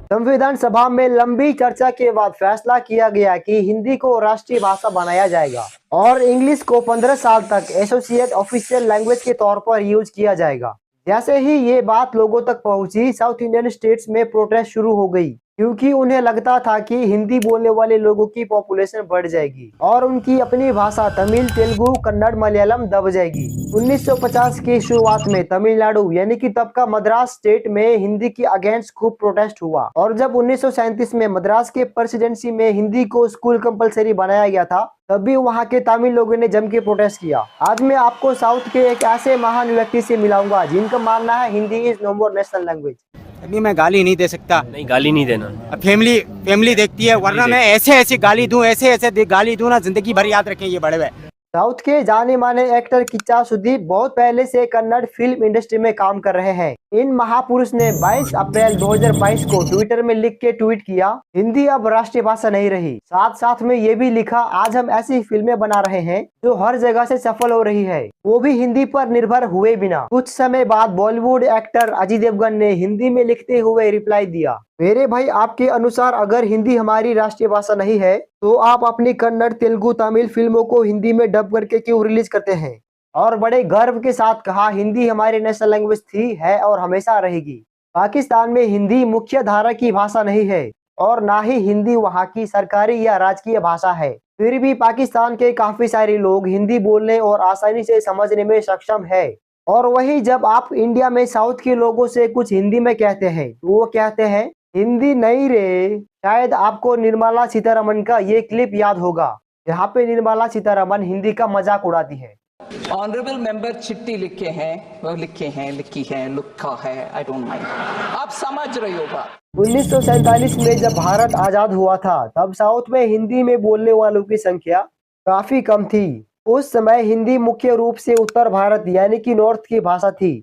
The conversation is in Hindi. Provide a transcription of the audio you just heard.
संविधान सभा में लंबी चर्चा के बाद फैसला किया गया कि हिंदी को राष्ट्रीय भाषा बनाया जाएगा और इंग्लिश को 15 साल तक एसोसिएट ऑफिशियल लैंग्वेज के तौर पर यूज किया जाएगा। जैसे ही ये बात लोगों तक पहुंची, साउथ इंडियन स्टेट्स में प्रोटेस्ट शुरू हो गई, क्योंकि उन्हें लगता था कि हिंदी बोलने वाले लोगों की पॉपुलेशन बढ़ जाएगी और उनकी अपनी भाषा तमिल, तेलुगु, कन्नड़, मलयालम दब जाएगी। 1950 की शुरुआत में तमिलनाडु यानी कि तब का मद्रास स्टेट में हिंदी के अगेंस्ट खूब प्रोटेस्ट हुआ और जब 1937 में मद्रास के प्रेसिडेंसी में हिंदी को स्कूल कंपलसरी बनाया गया था, तब भी वहाँ के तमिल लोगों ने जम के प्रोटेस्ट किया। आज मैं आपको साउथ के एक ऐसे महान व्यक्ति से मिलाऊंगा जिनका मानना है Hindi is no more national language. अभी मैं गाली नहीं दे सकता। नहीं, गाली नहीं देना। अब फैमिली देखती है, वरना मैं ऐसे गाली दूं, ऐसे गाली दूं ना, जिंदगी भर याद रखें ये बड़े हुए। साउथ के जाने माने एक्टर किच्चा सुदीप बहुत पहले से कन्नड़ फिल्म इंडस्ट्री में काम कर रहे हैं। इन महापुरुष ने 22 अप्रैल 2022 को ट्विटर में लिख के ट्वीट किया, हिंदी अब राष्ट्रीय भाषा नहीं रही। साथ साथ में ये भी लिखा, आज हम ऐसी फिल्में बना रहे हैं जो हर जगह से सफल हो रही है, वो भी हिंदी पर निर्भर हुए बिना। कुछ समय बाद बॉलीवुड एक्टर अजय देवगन ने हिंदी में लिखते हुए रिप्लाई दिया, मेरे भाई आपके अनुसार अगर हिंदी हमारी राष्ट्रीय भाषा नहीं है तो आप अपनी कन्नड़, तेलुगु, तमिल फिल्मों को हिंदी में डब करके क्यों रिलीज करते हैं? और बड़े गर्व के साथ कहा, हिंदी हमारी नेशनल लैंग्वेज थी, है और हमेशा रहेगी। पाकिस्तान में हिंदी मुख्य धारा की भाषा नहीं है और ना ही हिंदी वहाँ की सरकारी या राजकीय भाषा है। फिर भी पाकिस्तान के काफी सारे लोग हिंदी बोलने और आसानी से समझने में सक्षम है। और वही जब आप इंडिया में साउथ के लोगों से कुछ हिंदी में कहते हैं तो वो कहते हैं हिंदी नहीं रे। शायद आपको निर्मला सीतारमण का ये क्लिप याद होगा जहाँ पे निर्मला सीतारमण हिंदी का मजाक उड़ाती है। ऑनरेबल मेंबर चिट्ठी लिखी है, लिखा है, आई डोंट माइंड, आप समझ रहे हो बात। 1947 में जब भारत आजाद हुआ था तब साउथ में हिंदी में बोलने वालों की संख्या काफी कम थी। उस समय हिंदी मुख्य रूप से उत्तर भारत यानी कि नॉर्थ की भाषा थी।